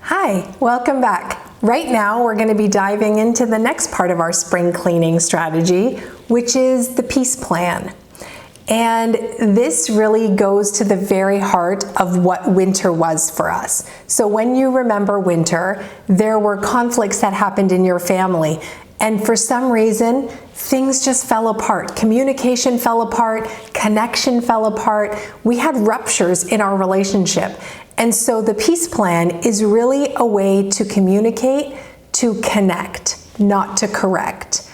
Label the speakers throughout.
Speaker 1: Hi, welcome back. Right now we're going to be diving into the next part of our spring cleaning strategy, which is the peace plan. And this really goes to the very heart of what winter was for us. So when you remember winter, there were conflicts that happened in your family. And for some reason, things just fell apart. Communication fell apart, connection fell apart. We had ruptures in our relationship. And so the peace plan is really a way to communicate, to connect, not to correct.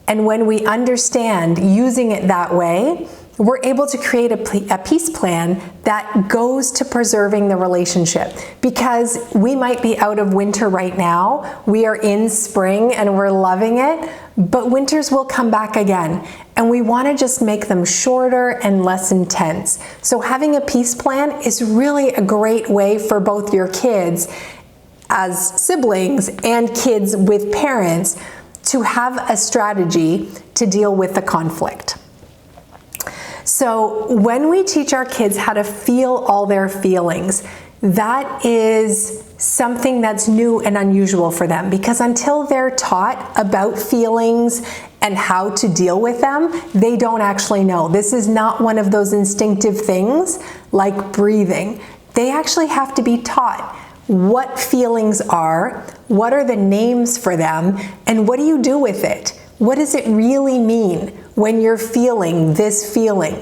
Speaker 1: And when we understand using it that way, we're able to create a peace plan that goes to preserving the relationship. Because we might be out of winter right now, we are in spring and we're loving it, but winters will come back again. And we want to just make them shorter and less intense. So having a peace plan is really a great way for both your kids as siblings and kids with parents to have a strategy to deal with the conflict. So when we teach our kids how to feel all their feelings, that is something that's new and unusual for them, because until they're taught about feelings and how to deal with them, they don't actually know. This is not one of those instinctive things like breathing. They actually have to be taught what feelings are, what are the names for them, and what do you do with it? What does it really mean when you're feeling this feeling?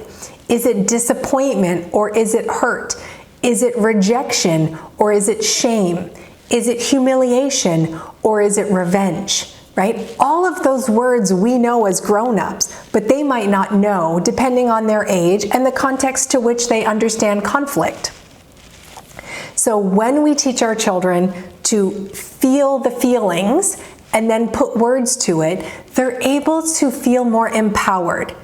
Speaker 1: Is it disappointment or is it hurt? Is it rejection or is it shame? Is it humiliation or is it revenge? Right? All of those words we know as grown-ups, but they might not know depending on their age and the context to which they understand conflict. So when we teach our children to feel the feelings and then put words to it, they're able to feel more empowered.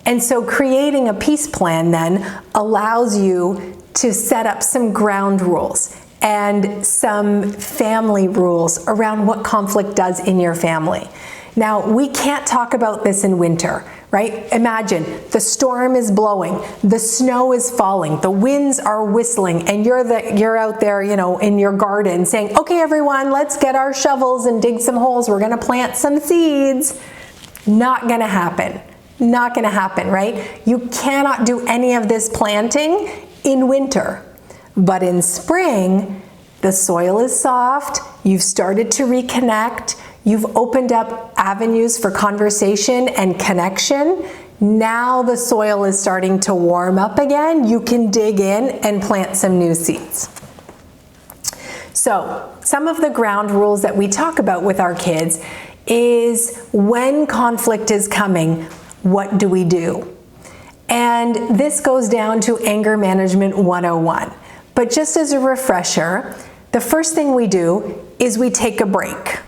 Speaker 1: And so creating a peace plan then allows you to set up some ground rules and some family rules around what conflict does in your family. Now, we can't talk about this in winter, right? Imagine the storm is blowing, the snow is falling, the winds are whistling, and you're out there, in your garden saying, okay, everyone, let's get our shovels and dig some holes. We're going to plant some seeds. Not going to happen. Not going to happen, right? You cannot do any of this planting in winter. But in spring, the soil is soft, you've started to reconnect, you've opened up avenues for conversation and connection. Now the soil is starting to warm up again. You can dig in and plant some new seeds. So, some of the ground rules that we talk about with our kids is when conflict is coming, what do we do? And this goes down to Anger Management 101. But just as a refresher, the first thing we do is we take a break,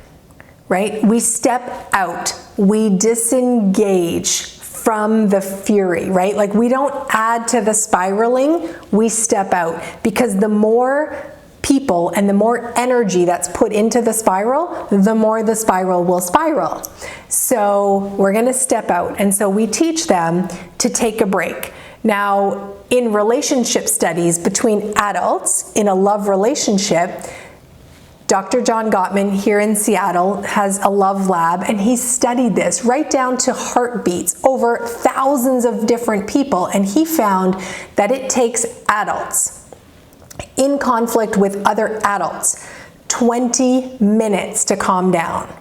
Speaker 1: right? We step out, we disengage from the fury, right? Like we don't add to the spiraling, we step out, because the more people and the more energy that's put into the spiral, the more the spiral will spiral. So we're going to step out. And so we teach them to take a break. Now, in relationship studies between adults in a love relationship, Dr. John Gottman here in Seattle has a love lab, and he's studied this right down to heartbeats over thousands of different people. And he found that it takes adults in conflict with other adults 20 minutes to calm down.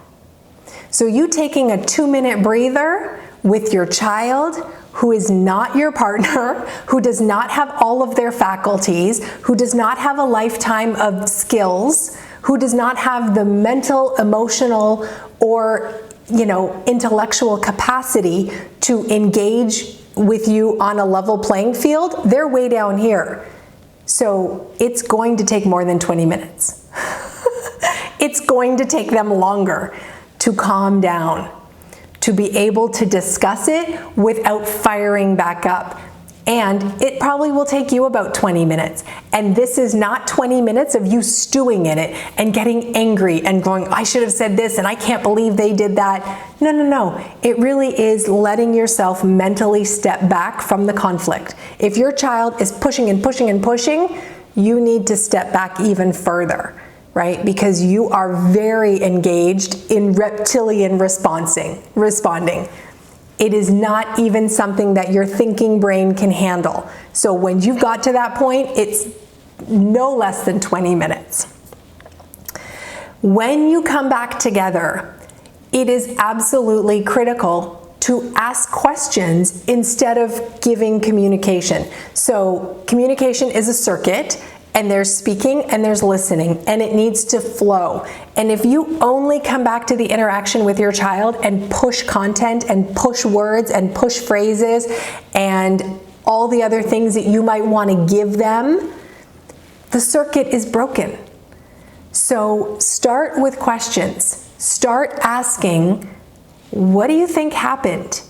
Speaker 1: So you taking a 2-minute breather with your child who is not your partner, who does not have all of their faculties, who does not have a lifetime of skills, who does not have the mental, emotional, or intellectual capacity to engage with you on a level playing field, they're way down here. So it's going to take more than 20 minutes. It's going to take them longer to calm down, to be able to discuss it without firing back up. And it probably will take you about 20 minutes. And this is not 20 minutes of you stewing in it and getting angry and going, I should have said this and I can't believe they did that. No. It really is letting yourself mentally step back from the conflict. If your child is pushing and pushing and pushing, you need to step back even further right? Because you are very engaged in reptilian responding. It is not even something that your thinking brain can handle. So when you've got to that point, it's no less than 20 minutes. When you come back together, it is absolutely critical to ask questions instead of giving communication. So communication is a circuit, and there's speaking and there's listening, and it needs to flow. And if you only come back to the interaction with your child and push content and push words and push phrases and all the other things that you might want to give them, the circuit is broken. So start with questions. Start asking, what do you think happened?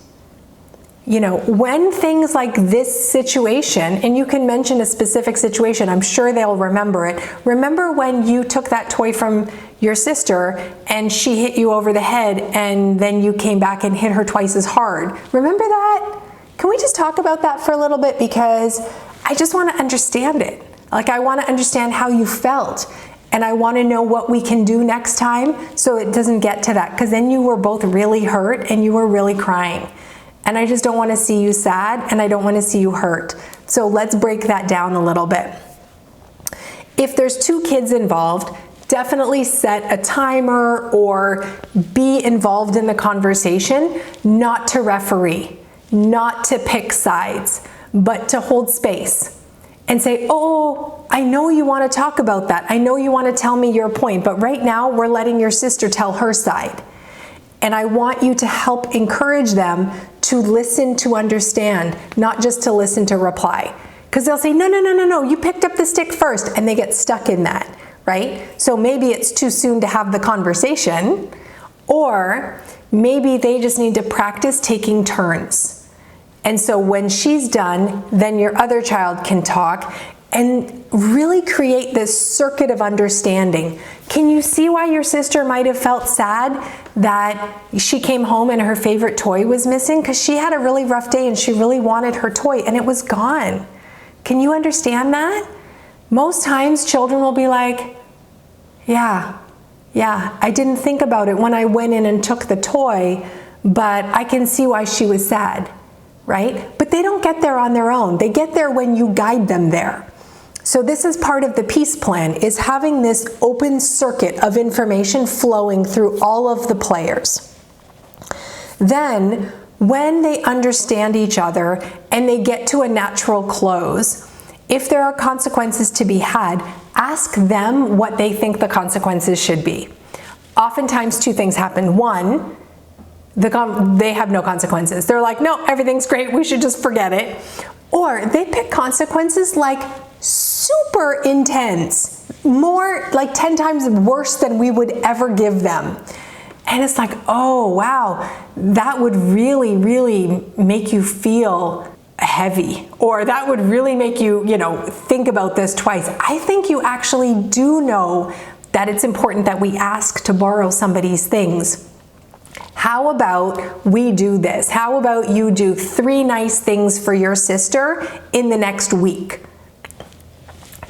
Speaker 1: You know, when things like this situation, and you can mention a specific situation, I'm sure they'll remember it. Remember when you took that toy from your sister and she hit you over the head and then you came back and hit her twice as hard? Remember that? Can we just talk about that for a little bit? Because I just want to understand it. Like, I want to understand how you felt. And I want to know what we can do next time so it doesn't get to that. Because then you were both really hurt and you were really crying. And I just don't want to see you sad, and I don't want to see you hurt. So let's break that down a little bit. If there's 2 kids involved, definitely set a timer or be involved in the conversation, not to referee, not to pick sides, but to hold space and say, oh, I know you want to talk about that. I know you want to tell me your point, but right now we're letting your sister tell her side. And I want you to help encourage them to listen to understand, not just to listen to reply. Because they'll say, no, you picked up the stick first, and they get stuck in that, right? So maybe it's too soon to have the conversation, or maybe they just need to practice taking turns. And so when she's done, then your other child can talk and really create this circuit of understanding. Can you see why your sister might have felt sad that she came home and her favorite toy was missing? Because she had a really rough day and she really wanted her toy and it was gone. Can you understand that? Most times children will be like, yeah, I didn't think about it when I went in and took the toy, but I can see why she was sad, right? But they don't get there on their own. They get there when you guide them there. So this is part of the peace plan, is having this open circuit of information flowing through all of the players. Then, when they understand each other and they get to a natural close, if there are consequences to be had, ask them what they think the consequences should be. Oftentimes 2 things happen. One, they have no consequences. They're like, no, everything's great, we should just forget it. Or they pick consequences like super intense, more like 10 times worse than we would ever give them. And it's like, oh, wow, that would really, really make you feel heavy, or that would really make you, think about this twice. I think you actually do know that it's important that we ask to borrow somebody's things. How about we do this? How about you do 3 nice things for your sister in the next week?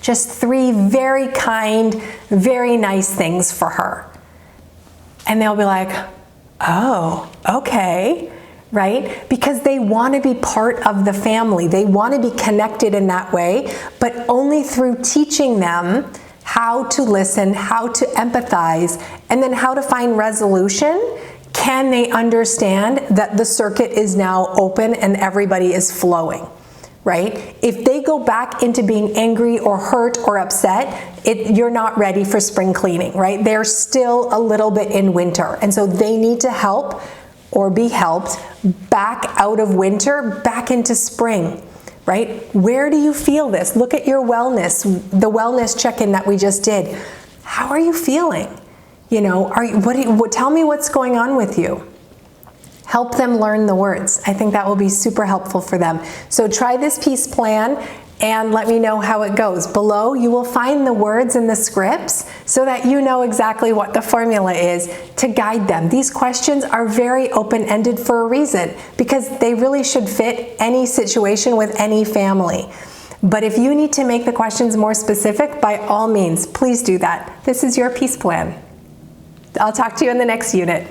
Speaker 1: Just 3 very kind, very nice things for her. And they'll be like, oh, okay, right? Because they want to be part of the family. They want to be connected in that way, but only through teaching them how to listen, how to empathize, and then how to find resolution. Can they understand that the circuit is now open and everybody is flowing, right? If they go back into being angry or hurt or upset, you're not ready for spring cleaning, right? They're still a little bit in winter. And so they need to help or be helped back out of winter, back into spring, right? Where do you feel this? Look at your wellness, the wellness check-in that we just did. How are you feeling? Tell me what's going on with you. Help them learn the words. I think that will be super helpful for them. So try this peace plan and let me know how it goes. Below, you will find the words and the scripts so that you know exactly what the formula is to guide them. These questions are very open-ended for a reason, because they really should fit any situation with any family. But if you need to make the questions more specific, by all means, please do that. This is your peace plan. I'll talk to you in the next unit.